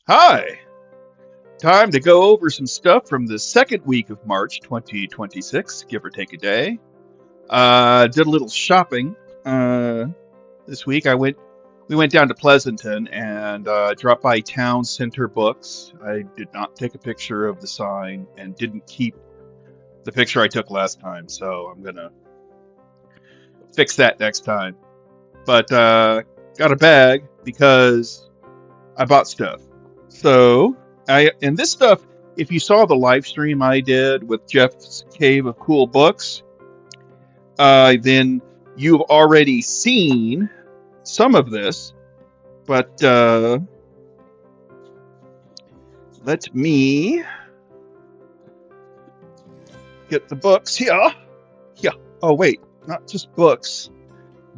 Hi! Time to go over some stuff from the second week of March 2026, give or take a day. Did a little shopping this week. We went down to Pleasanton and dropped by Town Center Books. I did not take a picture of the sign and didn't keep the picture I took last time, so I'm gonna fix that next time. But got a bag because I bought stuff. So and this stuff, if you saw the live stream I did with Jeff's Cave of Cool Books, then you've already seen some of this. But let me get the books here. Yeah. Oh wait, not just books,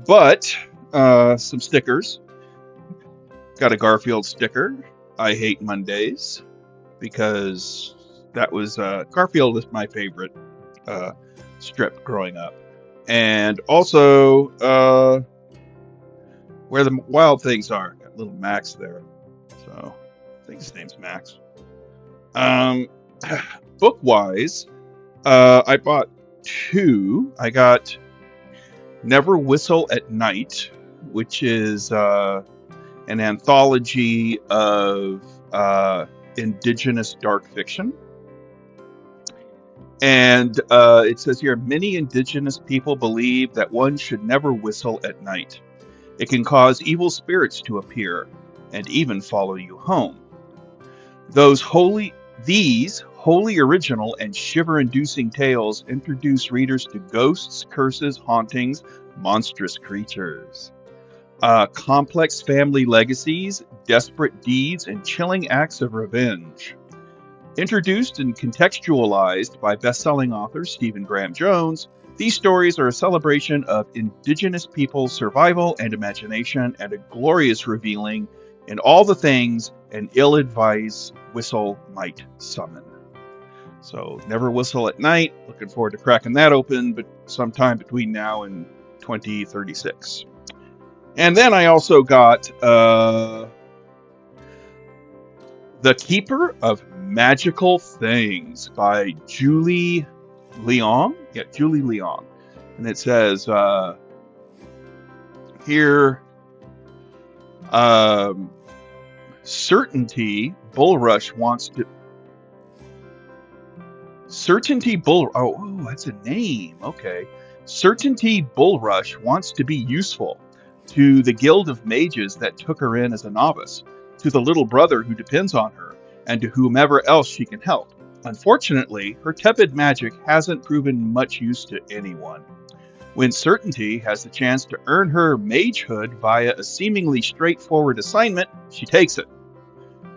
but some stickers. Got a Garfield sticker. I hate Mondays because that was Garfield is my favorite strip growing up. And also where the wild things are. Got little Max there. So I think his name's Max. Um, book wise, I bought two. I got Never Whistle at Night, which is an anthology of indigenous dark fiction. And it says here, many indigenous people believe that one should never whistle at night. It can cause evil spirits to appear and even follow you home. These wholly original and shiver-inducing tales introduce readers to ghosts, curses, hauntings, monstrous creatures, complex family legacies, desperate deeds, and chilling acts of revenge. Introduced and contextualized by best-selling author Stephen Graham Jones, these stories are a celebration of indigenous people's survival and imagination and a glorious revealing in all the things an ill-advised whistle might summon. So, Never Whistle at Night. Looking forward to cracking that open, but sometime between now and 2036. And then I also got The Keeper of Magical Things by Julie Leong. Yeah, Julie Leong. And it says here, Certainty Bulrush wants to. Certainty Bull. Oh, that's a name. Okay. Certainty Bulrush wants to be useful to the guild of mages that took her in as a novice, to the little brother who depends on her, and to whomever else she can help. Unfortunately, her tepid magic hasn't proven much use to anyone. When Certainty has the chance to earn her magehood via a seemingly straightforward assignment, she takes it.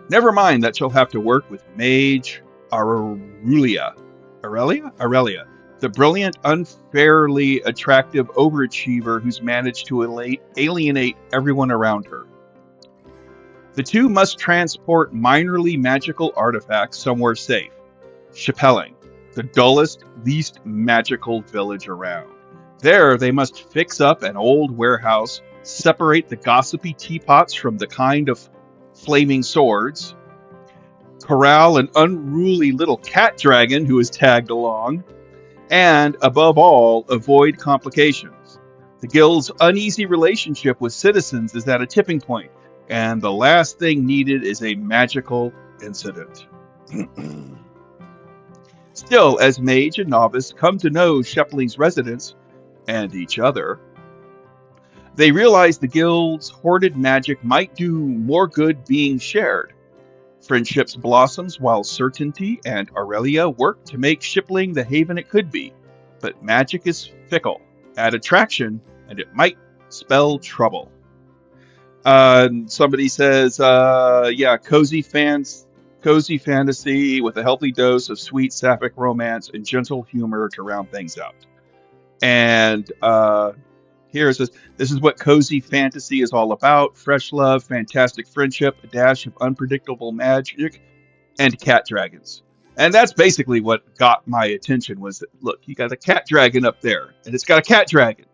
Never mind that she'll have to work with Mage Aurelia, the brilliant, unfairly attractive overachiever who's managed to alienate everyone around her. The two must transport minorly magical artifacts somewhere safe. Chapeling, the dullest, least magical village around. There, they must fix up an old warehouse, separate the gossipy teapots from the kind of flaming swords, corral an unruly little cat dragon who is tagged along, and, above all, avoid complications. The guild's uneasy relationship with citizens is at a tipping point, and the last thing needed is a magical incident. Still, as mage and novice come to know Shepling's residents and each other, they realize the guild's hoarded magic might do more good being shared. Friendships blossoms while Certainty and Aurelia work to make Shipling the haven it could be. But magic is fickle. Add attraction, and it might spell trouble. Somebody says, yeah, cozy fantasy with a healthy dose of sweet sapphic romance and gentle humor to round things out. And here it says, this is what cozy fantasy is all about. Fresh love, fantastic friendship, a dash of unpredictable magic, and cat dragons. And that's basically what got my attention was that, look, you got a cat dragon up there, and it's got a cat dragon.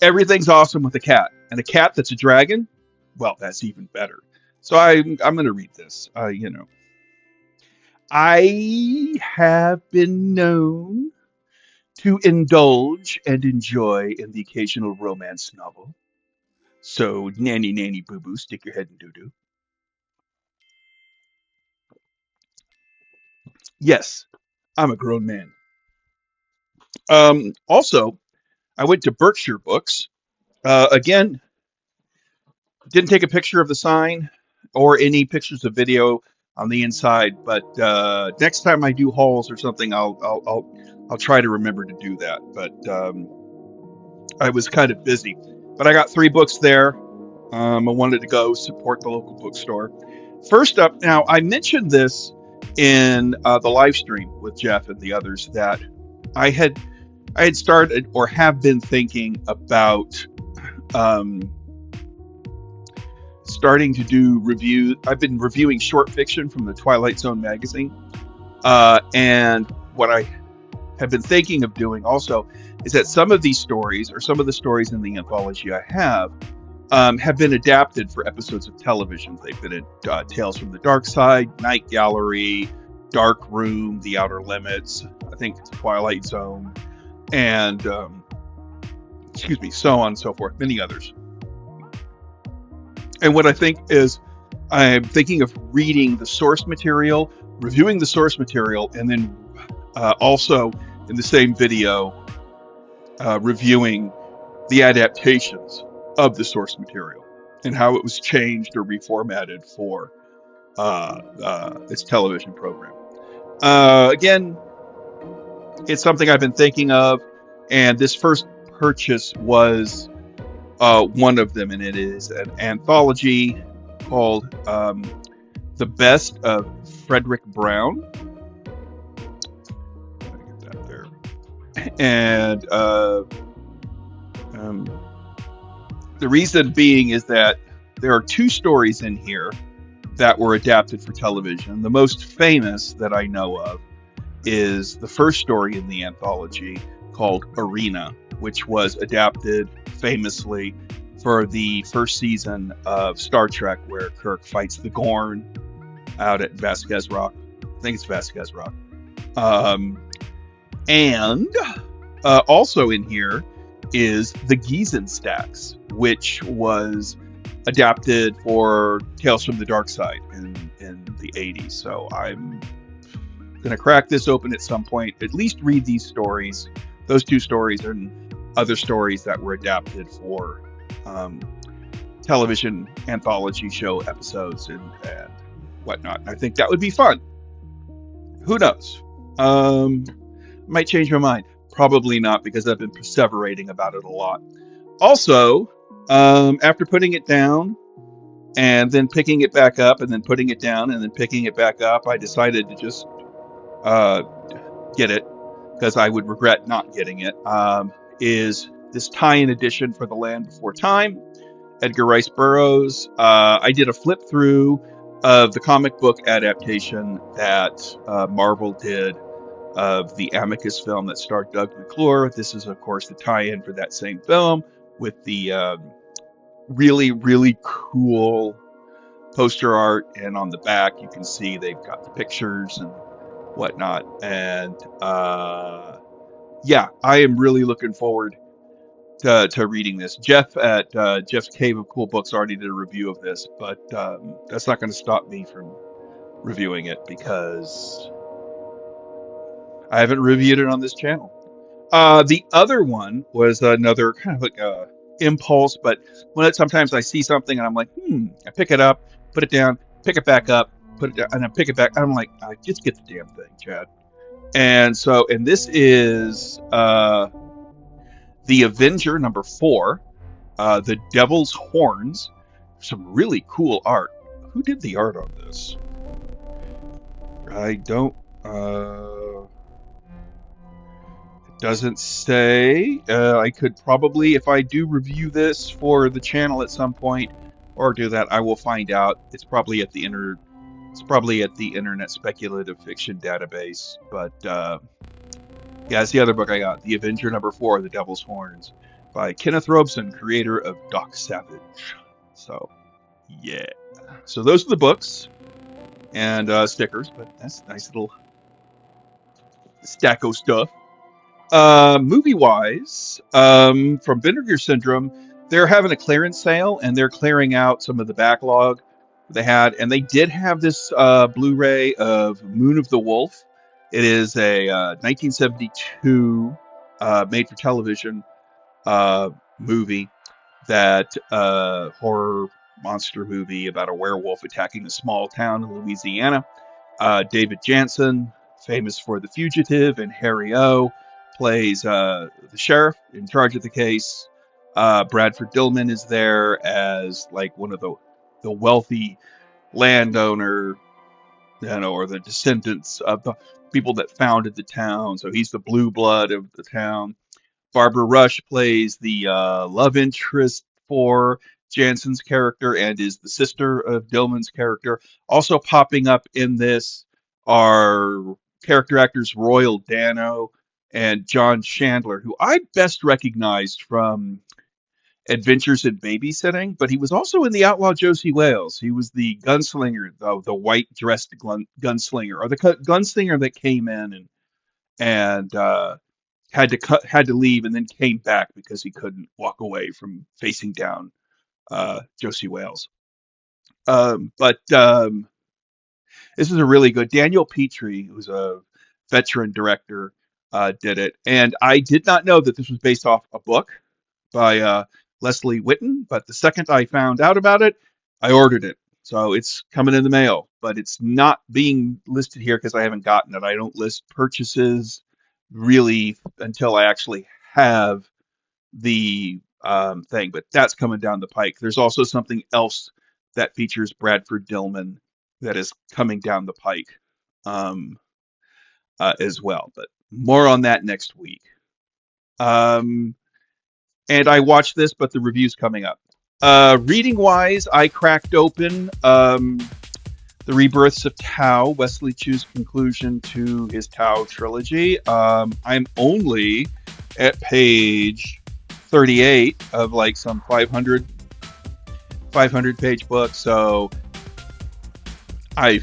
Everything's awesome with a cat. And a cat that's a dragon, well, that's even better. So I'm going to read this. I have been known to indulge and enjoy in the occasional romance novel. So nanny nanny boo boo, stick your head in doo doo. Yes, I'm a grown man. Also, I went to Berkshire Books. Again, didn't take a picture of the sign or any pictures of video on the inside, but next time I do hauls or something, I'll try to remember to do that. But I was kind of busy. But I got 3 books there. I wanted to go support the local bookstore. First up, now I mentioned this in the live stream with Jeff and the others that I had I had started or have been thinking about um, starting to do review. I've been reviewing short fiction from the Twilight Zone magazine, and what I have been thinking of doing also is that some of these stories, or some of the stories in the anthology I have been adapted for episodes of television. They've been in Tales from the Dark Side, Night Gallery, Dark Room, The Outer Limits, I think it's Twilight Zone, and excuse me, so on and so forth, many others. And what I think is, I'm thinking of reading the source material, reviewing the source material, and then also in the same video reviewing the adaptations of the source material and how it was changed or reformatted for its television program. Again, it's something I've been thinking of, and this first purchase was one of them, and it is an anthology called The Best of Frederick Brown. Get that there. And the reason being is that there are 2 stories in here that were adapted for television. The most famous that I know of is the first story in the anthology called Arena, which was adapted famously for the first season of Star Trek, where Kirk fights the Gorn out at Vasquez Rock. I think it's Vasquez Rock. And also in here is the Giesen Stacks, which was adapted for Tales from the Dark Side in the 80s. So I'm going to crack this open at some point, at least read these stories, those 2 stories, and other stories that were adapted for television anthology show episodes and whatnot. I think that would be fun. Who knows? Might change my mind. Probably not, because I've been perseverating about it a lot. Also, after putting it down and then picking it back up and then putting it down and then picking it back up, I decided to just get it, because I would regret not getting it, is this tie-in edition for The Land Before Time, Edgar Rice Burroughs. I did a flip through of the comic book adaptation that Marvel did of the Amicus film that starred Doug McClure. This is, of course, the tie-in for that same film with the really, really cool poster art, and on the back you can see they've got the pictures and whatnot. And yeah, I am really looking forward to reading this. Jeff at Jeff's Cave of Cool Books already did a review of this, but that's not going to stop me from reviewing it, because I haven't reviewed it on this channel. The other one was another kind of like a impulse, but sometimes I see something and I'm like, I pick it up, put it down, pick it back up, put it down, and I pick it back. I'm like, just get the damn thing, Chad. And this is The Avenger #4, The Devil's Horns. Some really cool art. Who did the art on this? I don't. It doesn't say. I could probably, if I do review this for the channel at some point, or do that, I will find out. It's probably at the Internet Speculative Fiction database. But yeah, it's the other book I got, The Avenger #4, The Devil's Horns, by Kenneth Robeson, creator of Doc Savage. So Yeah. So those are the books and stickers, but that's a nice little stack of stuff. Movie wise, from Vinegar Syndrome, they're having a clearance sale and they're clearing out some of the backlog they had. And they did have this Blu ray of Moon of the Wolf. It is a 1972 made for television movie, that horror monster movie about a werewolf attacking a small town in Louisiana. David Jansen, famous for The Fugitive, and Harry O, plays the sheriff in charge of the case. Bradford Dillman is there as like one of the wealthy landowner, or the descendants of the people that founded the town. So he's the blue blood of the town. Barbara Rush plays the love interest for Jansen's character and is the sister of Dillman's character. Also popping up in this are character actors Royal Dano and John Chandler, who I best recognized from Adventures in Babysitting, but he was also in The Outlaw Josie Wales. He was the gunslinger, the white dressed gunslinger, or the gunslinger that came in and had to leave and then came back because he couldn't walk away from facing down Josie Wales. But this is a really good. Daniel Petrie, who's a veteran director, did it, and I did not know that this was based off a book by Leslie Whitten. But the second I found out about it, I ordered it. So it's coming in the mail, but it's not being listed here because I haven't gotten it. I don't list purchases really until I actually have the thing, but that's coming down the pike. There's also something else that features Bradford Dillman that is coming down the pike um, as well, but more on that next week. Um, and I watched this, but the review's coming up. Reading wise, I cracked open The Rebirths of Tao, Wesley Chu's conclusion to his Tao trilogy. I'm only at page 38 of like some 500 page book. So I,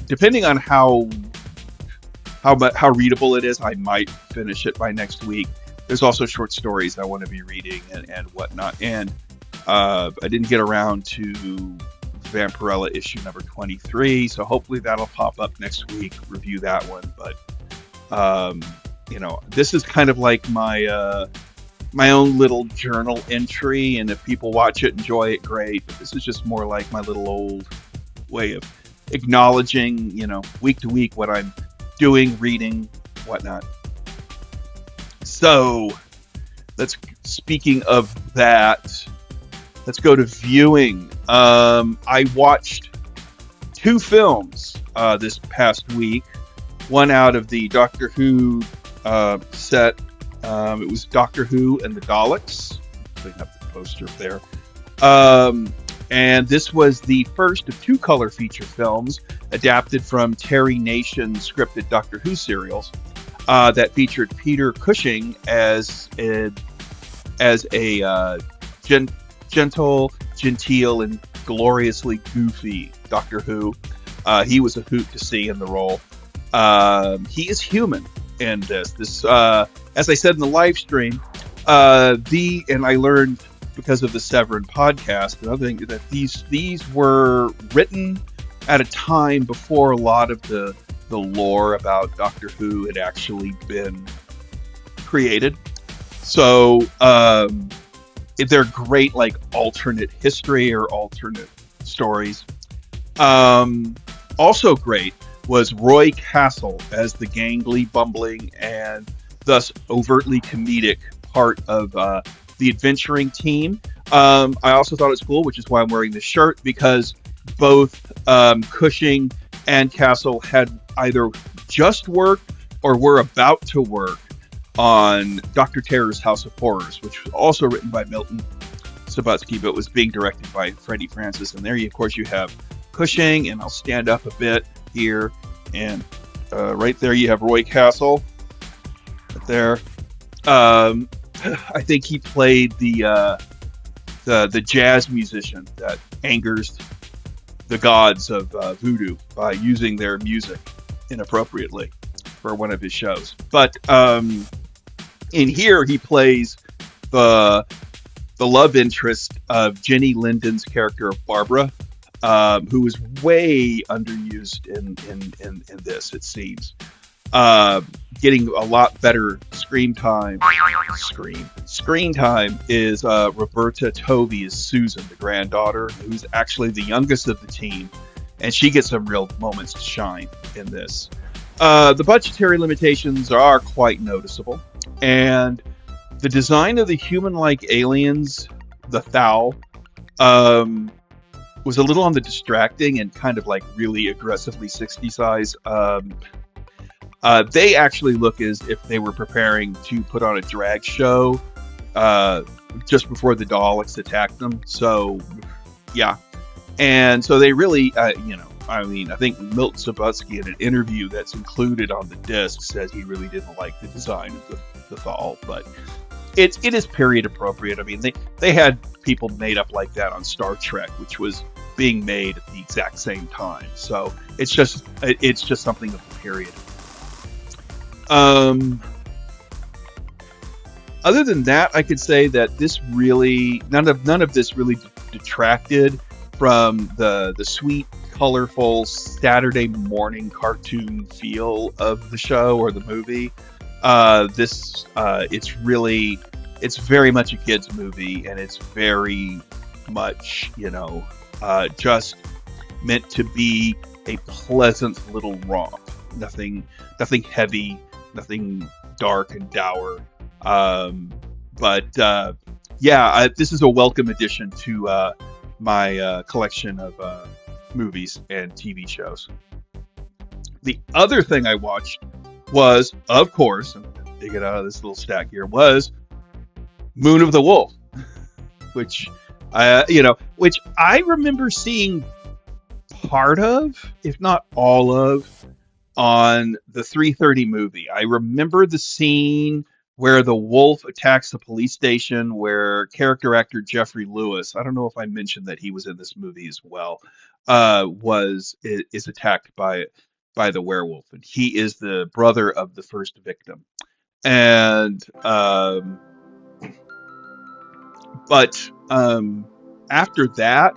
depending on how readable it is, I might finish it by next week. There's also short stories I want to be reading and whatnot. And I didn't get around to Vampirella issue number 23, so hopefully that'll pop up next week. Review that one. But this is kind of like my my own little journal entry, and if people watch it, enjoy it, great. But this is just more like my little old way of acknowledging, week to week what I'm doing, reading, whatnot. So speaking of that, let's go to viewing. I watched 2 films this past week. One out of the Doctor Who set. It was Doctor Who and the Daleks. Putting up the poster there. And this was the first of 2 color feature films adapted from Terry Nation's scripted Doctor Who serials that featured Peter Cushing as a gentle, genteel, and gloriously goofy Doctor Who. He was a hoot to see in the role. He is human in this. As I said in the live stream, and I learned because of the Severin podcast, another thing, that these were written at a time before a lot of the lore about Doctor Who had actually been created. So they're great, like alternate history or alternate stories. Also great was Roy Castle as the gangly, bumbling, and thus overtly comedic part of the adventuring team. I also thought it was cool, which is why I'm wearing this shirt, because both Cushing and Castle had either just worked or were about to work on Dr. Terror's House of Horrors, which was also written by Milton Subotsky, but was being directed by Freddie Francis. And there, of course, you have Cushing, and I'll stand up a bit here, and right there you have Roy Castle. Right there, I think he played the the jazz musician that angers the gods of voodoo by using their music inappropriately for one of his shows. But in here, he plays the the love interest of Jenny Linden's character of Barbara, who is way underused in this, it seems. Getting a lot better screen time. Screen time is Roberta Tovey as Susan, the granddaughter, who's actually the youngest of the team, and she gets some real moments to shine in this. The budgetary limitations are quite noticeable, and the design of the human-like aliens, the Thal, was a little on the distracting and kind of like really aggressively 60s. They actually look as if they were preparing to put on a drag show just before the Daleks attacked them. So, yeah. And so they really, I think Milt Subutsky in an interview that's included on the disc says he really didn't like the design of the Thal, but it is period appropriate. I mean, they had people made up like that on Star Trek, which was being made at the exact same time. So it's just something of the period. Other than that, I could say that this really none of this really detracted from the sweet, colorful Saturday morning cartoon feel of the show or the movie. It's very much a kids movie, and it's very much just meant to be a pleasant little romp. Nothing heavy, nothing dark and dour. This is a welcome addition to my collection of movies and TV shows. The other thing I watched was, of course, I'm going to dig it out of this little stack here, was Moon of the Wolf, which I remember seeing part of, if not all of, on the 3:30 movie. I remember the scene where the wolf attacks the police station, where character actor Jeffrey Lewis, I don't know if I mentioned that he was in this movie as well, is attacked by the werewolf, and he is the brother of the first victim. And after that,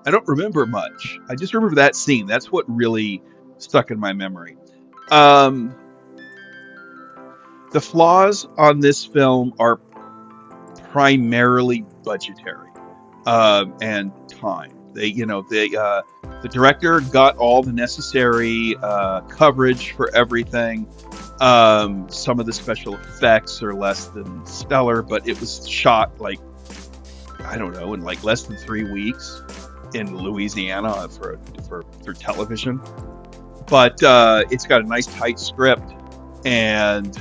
I don't remember much. I just remember that scene. That's what really stuck in my memory. The flaws on this film are primarily budgetary and time. The director got all the necessary coverage for everything. Some of the special effects are less than stellar, but it was shot in less than 3 weeks in Louisiana for television. But it's got a nice tight script, and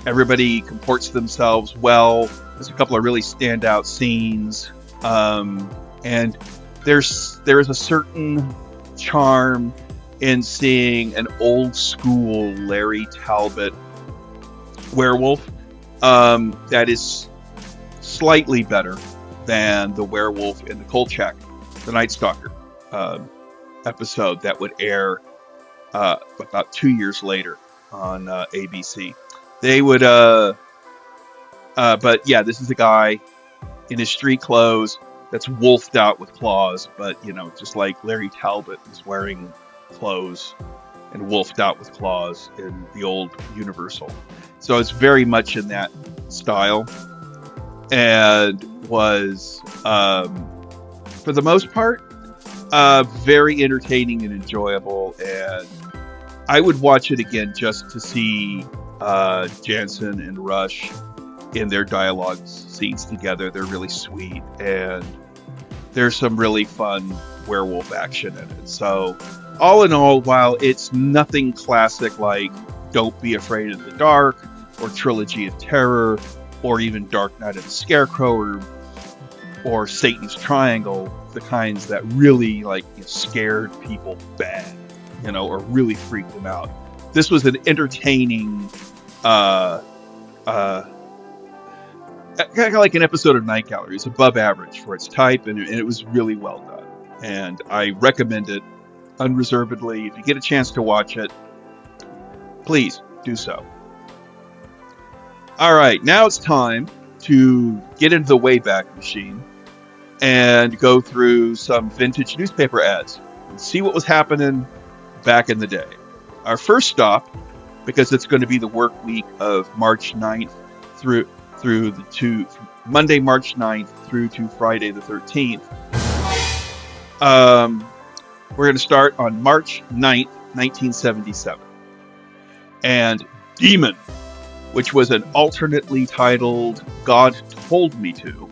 everybody comports themselves well. There's a couple of really standout scenes, and there is a certain charm in seeing an old school Larry Talbot werewolf that is slightly better than the werewolf in the Kolchak, the Night Stalker episode that would air about 2 years later on ABC. They would, but yeah, this is a guy in his street clothes that's wolfed out with claws, but just like Larry Talbot is wearing clothes and wolfed out with claws in the old Universal. So it's very much in that style, and was, for the most part, very entertaining and enjoyable, and I would watch it again just to see Jansen and Rush in their dialogue scenes together. They're really sweet, and there's some really fun werewolf action in it. So all in all, while it's nothing classic like Don't Be Afraid of the Dark or Trilogy of Terror or even Dark Night of the Scarecrow or Satan's Triangle, the kinds that really scared people bad, or really freaked them out. This was an entertaining kind of like an episode of Night Gallery. It's above average for its type, and it was really well done. And I recommend it unreservedly. If you get a chance to watch it, please do so. All right, now it's time to get into the Wayback Machine and go through some vintage newspaper ads and see what was happening back in the day. Our first stop, because it's going to be the work week of March 9th through Monday, March 9th through to Friday the 13th. We're going to start on March 9th, 1977. And Demon, which was an alternately titled God Told Me To,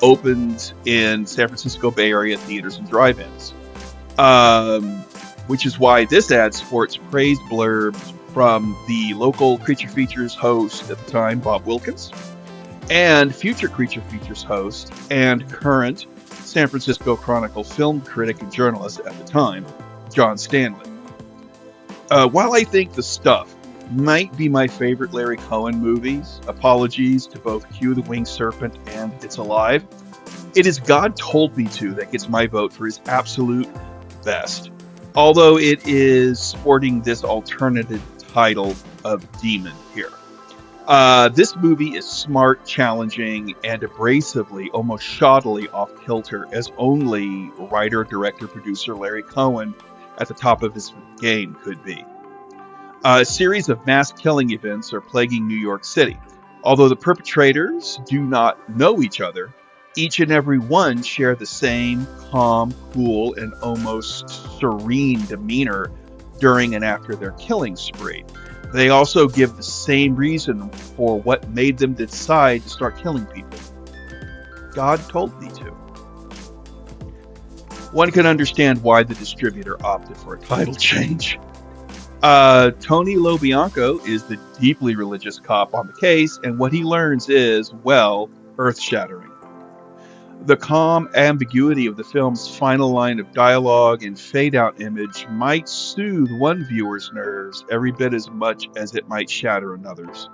opened in San Francisco Bay Area theaters and drive-ins. Which is why this ad sports praise blurbs from the local Creature Features host at the time, Bob Wilkins, and future Creature Features host and current San Francisco Chronicle film critic and journalist at the time, John Stanley. While I think The Stuff might be my favorite Larry Cohen movies, apologies to both Q the Winged Serpent and It's Alive, it is God Told Me To that gets my vote for his absolute best. Although it is sporting this alternative title of Demon here. This movie is smart, challenging, and abrasively, almost shoddily off kilter as only writer, director, producer Larry Cohen at the top of his game could be. A series of mass killing events are plaguing New York City. Although the perpetrators do not know each other, each and every one share the same calm, cool, and almost serene demeanor during and after their killing spree. They also give the same reason for what made them decide to start killing people. God told me to. One can understand why the distributor opted for a title change. Tony LoBianco is the deeply religious cop on the case, and what he learns is, well, earth-shattering. The calm ambiguity of the film's final line of dialogue and fade-out image might soothe one viewer's nerves every bit as much as it might shatter another's.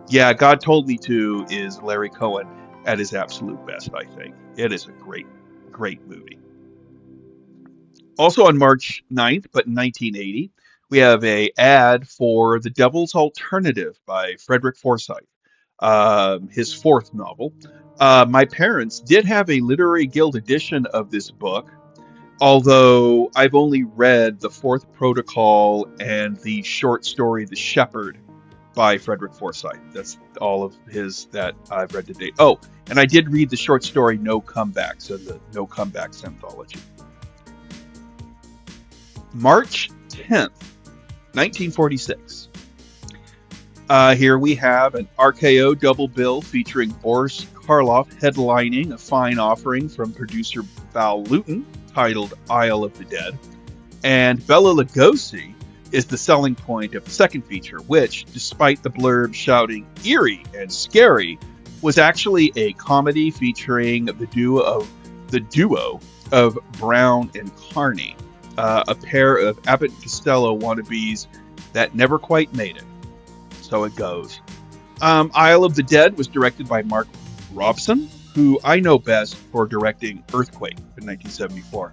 Yeah, God Told Me To is Larry Cohen at his absolute best, I think. It is a great, great movie. Also on March 9th, but in 1980, we have an ad for The Devil's Alternative by Frederick Forsyth, his fourth novel. My parents did have a Literary Guild edition of this book, although I've only read The Fourth Protocol and the short story The Shepherd by Frederick Forsyth. That's all of his that I've read to date. Oh, and I did read the short story No Comebacks in the No Comebacks anthology. March 10th, 1946. Here we have an RKO double bill featuring Boris Karloff headlining a fine offering from producer Val Lewton titled Isle of the Dead. And Bela Lugosi is the selling point of the second feature, which, despite the blurb shouting eerie and scary, was actually a comedy featuring the duo of Brown and Carney, a pair of Abbott and Costello wannabes that never quite made it. So it goes. Isle of the Dead was directed by Mark Robson, who I know best for directing Earthquake in 1974.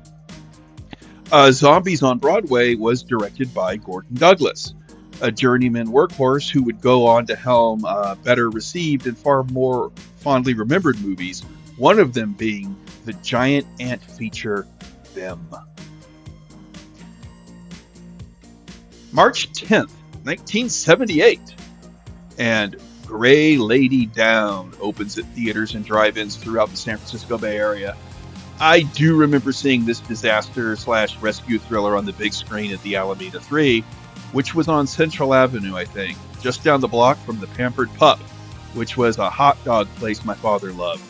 Zombies on Broadway was directed by Gordon Douglas, a journeyman workhorse who would go on to helm better received and far more fondly remembered movies, one of them being the giant ant feature Them. March 10th, 1978. And Gray Lady Down opens at theaters and drive-ins throughout the San Francisco Bay Area. I do remember seeing this disaster/rescue thriller on the big screen at the Alameda 3, which was on Central Avenue, I think, just down the block from the Pampered Pup, which was a hot dog place my father loved.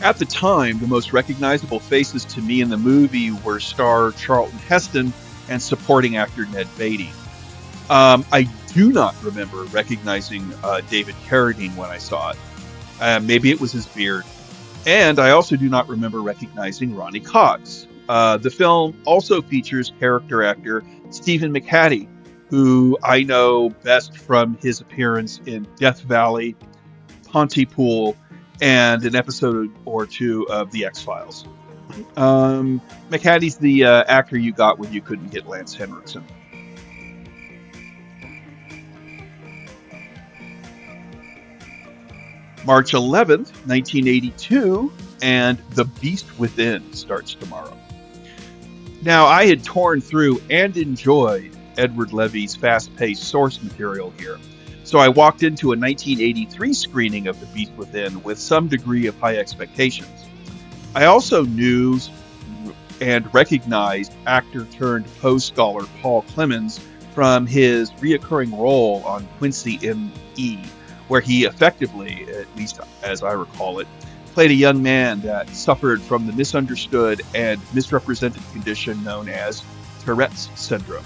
At the time, the most recognizable faces to me in the movie were star Charlton Heston and supporting actor Ned Beatty. I do not remember recognizing David Carradine when I saw it. Maybe it was his beard. And I also do not remember recognizing Ronnie Cox. The film also features character actor Stephen McHattie, who I know best from his appearance in Death Valley Pontypool, and an episode or two of The X-Files. McHatty's the actor you got when you couldn't get Lance Henriksen. March 11th, 1982, and The Beast Within starts tomorrow. Now, I had torn through and enjoyed Edward Levy's fast-paced source material here, so I walked into a 1983 screening of The Beast Within with some degree of high expectations. I also knew and recognized actor-turned-Poe scholar Paul Clemens from his reoccurring role on Quincy M.E., where he effectively, at least as I recall it, played a young man that suffered from the misunderstood and misrepresented condition known as Tourette's syndrome,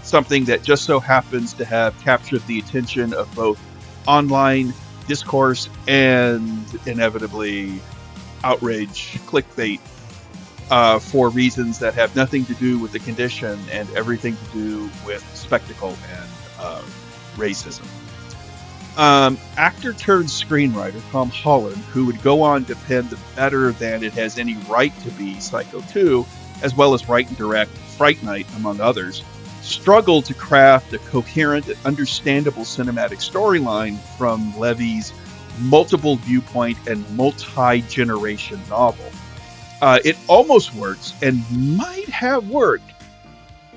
something that just so happens to have captured the attention of both online discourse and inevitably outrage clickbait for reasons that have nothing to do with the condition and everything to do with spectacle and racism. Actor turned screenwriter Tom Holland, who would go on to pen the better than it has any right to be Psycho 2, as well as write and direct Fright Night, among others, struggled to craft a coherent and understandable cinematic storyline from Levy's multiple viewpoint and multi-generation novel. It almost works, and might have worked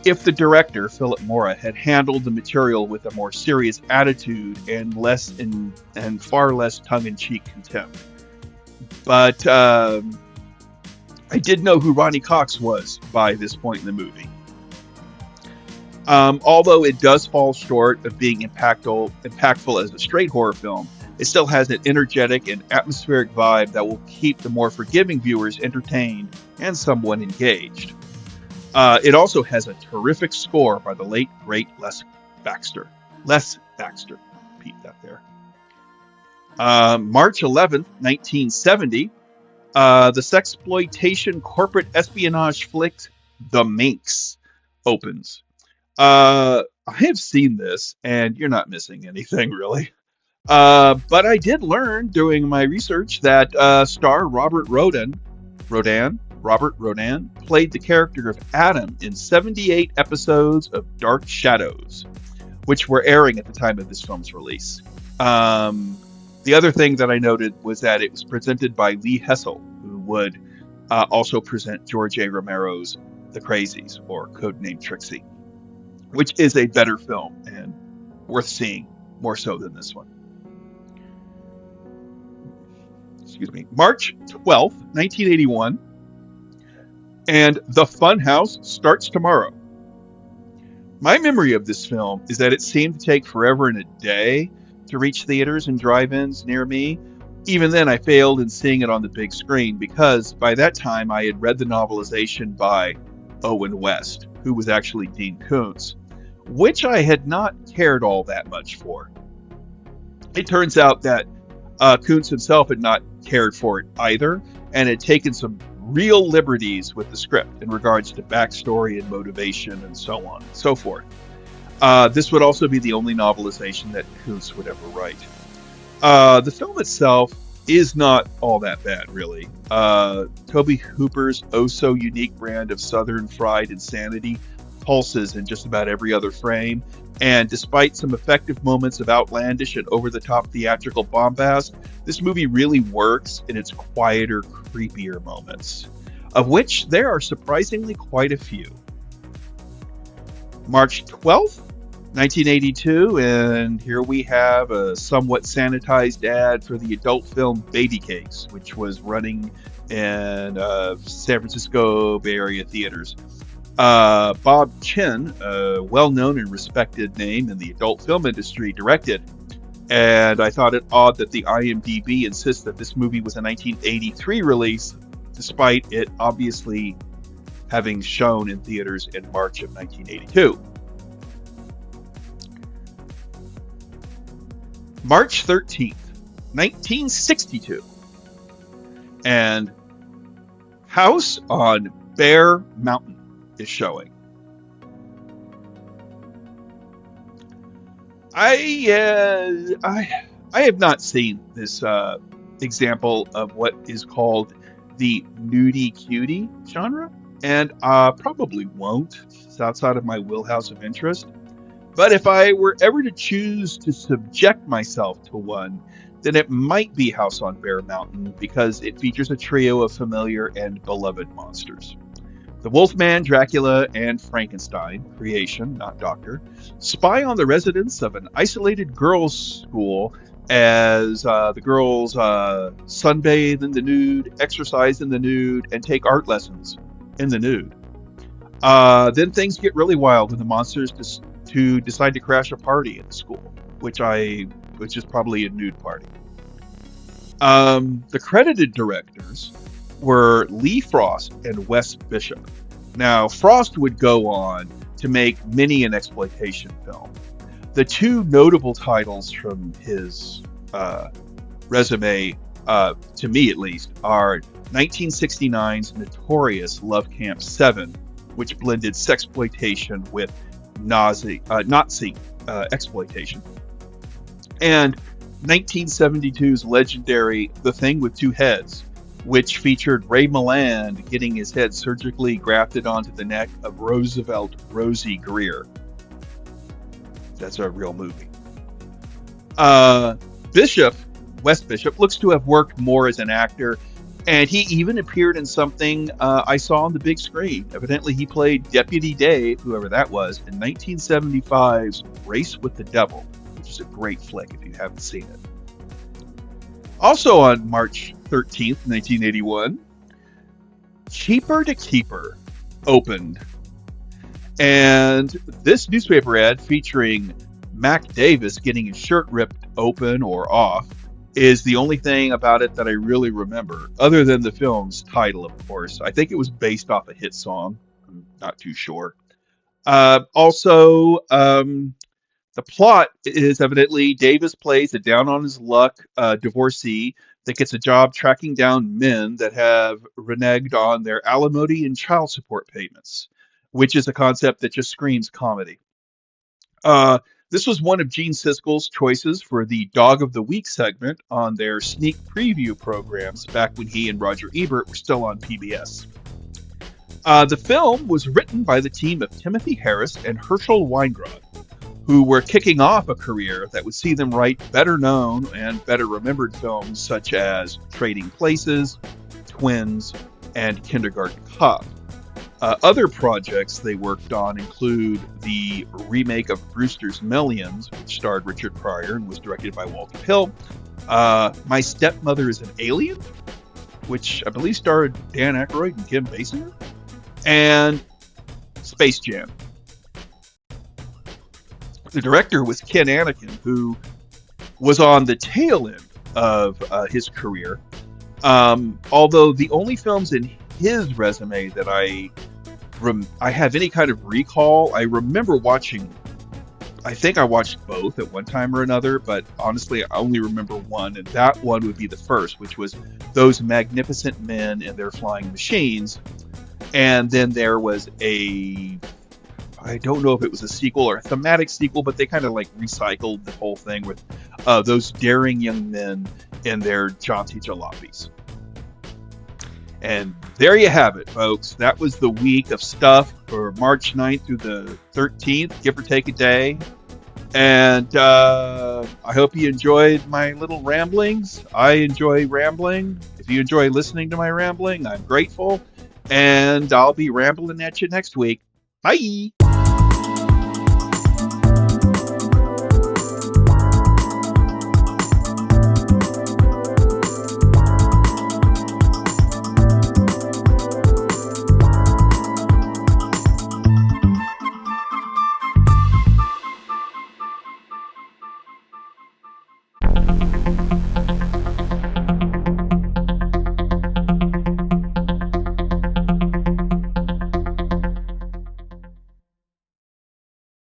if the director, Philip Mora, had handled the material with a more serious attitude and far less tongue-in-cheek contempt. But I did know who Ronny Cox was by this point in the movie. Although it does fall short of being impactful as a straight horror film, it still has an energetic and atmospheric vibe that will keep the more forgiving viewers entertained and somewhat engaged. It also has a terrific score by the late, great Les Baxter. Repeat that there. March 11th, 1970, the sexploitation corporate espionage flick The Minx opens. I have seen this, and you're not missing anything, really. But I did learn during my research that star Robert Rodan played the character of Adam in 78 episodes of Dark Shadows, which were airing at the time of this film's release. The other thing that I noted was that it was presented by Lee Hessel, who would also present George A. Romero's The Crazies, or codenamed Trixie, which is a better film and worth seeing more so than this one. March 12th, 1981, and The Funhouse starts tomorrow. My memory of this film is that it seemed to take forever and a day to reach theaters and drive-ins near me. Even then, I failed in seeing it on the big screen because by that time I had read the novelization by Owen West, who was actually Dean Koontz, which I had not cared all that much for. It turns out that Koontz himself had not cared for it either, and had taken some real liberties with the script in regards to backstory and motivation and so on and so forth. This would also be the only novelization that Koontz would ever write. The film itself is not all that bad, really. Tobe Hooper's oh-so-unique brand of Southern fried insanity pulses in just about every other frame, and despite some effective moments of outlandish and over-the-top theatrical bombast, this movie really works in its quieter, creepier moments, of which there are surprisingly quite a few. March 12th, 1982, and here we have a somewhat sanitized ad for the adult film Baby Cakes, which was running in San Francisco Bay Area theaters. Bob Chin, a well-known and respected name in the adult film industry, directed, and I thought it odd that the IMDb insists that this movie was a 1983 release, despite it obviously having shown in theaters in March of 1982. March 13th, 1962, and House on Bear Mountain is showing. I I have not seen this example of what is called the nudie cutie genre, and probably won't. It's outside of my wheelhouse of interest. But if I were ever to choose to subject myself to one, then it might be House on Bear Mountain because it features a trio of familiar and beloved monsters. The Wolfman, Dracula, and Frankenstein, creation, not doctor, spy on the residents of an isolated girls' school as the girls sunbathe in the nude, exercise in the nude, and take art lessons in the nude. Then things get really wild when the monsters decide to crash a party at the school, which is probably a nude party. The credited directors were Lee Frost and Wes Bishop. Now, Frost would go on to make many an exploitation film. The two notable titles from his resume, to me at least, are 1969's notorious Love Camp 7, which blended sexploitation with Nazi exploitation, and 1972's legendary The Thing with Two Heads, which featured Ray Milland getting his head surgically grafted onto the neck of Roosevelt Rosie Greer. That's a real movie. Bishop, Wes Bishop, looks to have worked more as an actor, and he even appeared in something I saw on the big screen. Evidently, he played Deputy Dave, whoever that was, in 1975's Race with the Devil, which is a great flick if you haven't seen it. Also on March 13th, 1981, Cheaper to Keeper opened. And this newspaper ad featuring Mac Davis getting his shirt ripped open or off is the only thing about it that I really remember, other than the film's title, of course. I think it was based off a hit song. I'm not too sure. The plot is evidently Davis plays a down-on-his-luck divorcee that gets a job tracking down men that have reneged on their alimony and child support payments, which is a concept that just screams comedy. This was one of Gene Siskel's choices for the Dog of the Week segment on their sneak preview programs back when he and Roger Ebert were still on PBS. The film was written by the team of Timothy Harris and Herschel Weingrod, who were kicking off a career that would see them write better known and better remembered films such as Trading Places, Twins, and Kindergarten Cop. Other projects they worked on include the remake of Brewster's Millions, which starred Richard Pryor and was directed by Walter Hill. My Stepmother is an Alien, which I believe starred Dan Aykroyd and Kim Basinger. And Space Jam. The director was Ken Anakin, who was on the tail end of his career. Although the only films in his resume that I have any kind of recall, I remember watching, I think I watched both at one time or another, but honestly, I only remember one, and that one would be the first, which was Those Magnificent Men and Their Flying Machines. And then there was I don't know if it was a sequel or a thematic sequel, but they kind of like recycled the whole thing with those daring young men and their jaunty jalopies. And there you have it, folks. That was the week of stuff for March 9th through the 13th, give or take a day. And I hope you enjoyed my little ramblings. I enjoy rambling. If you enjoy listening to my rambling, I'm grateful. And I'll be rambling at you next week. Bye!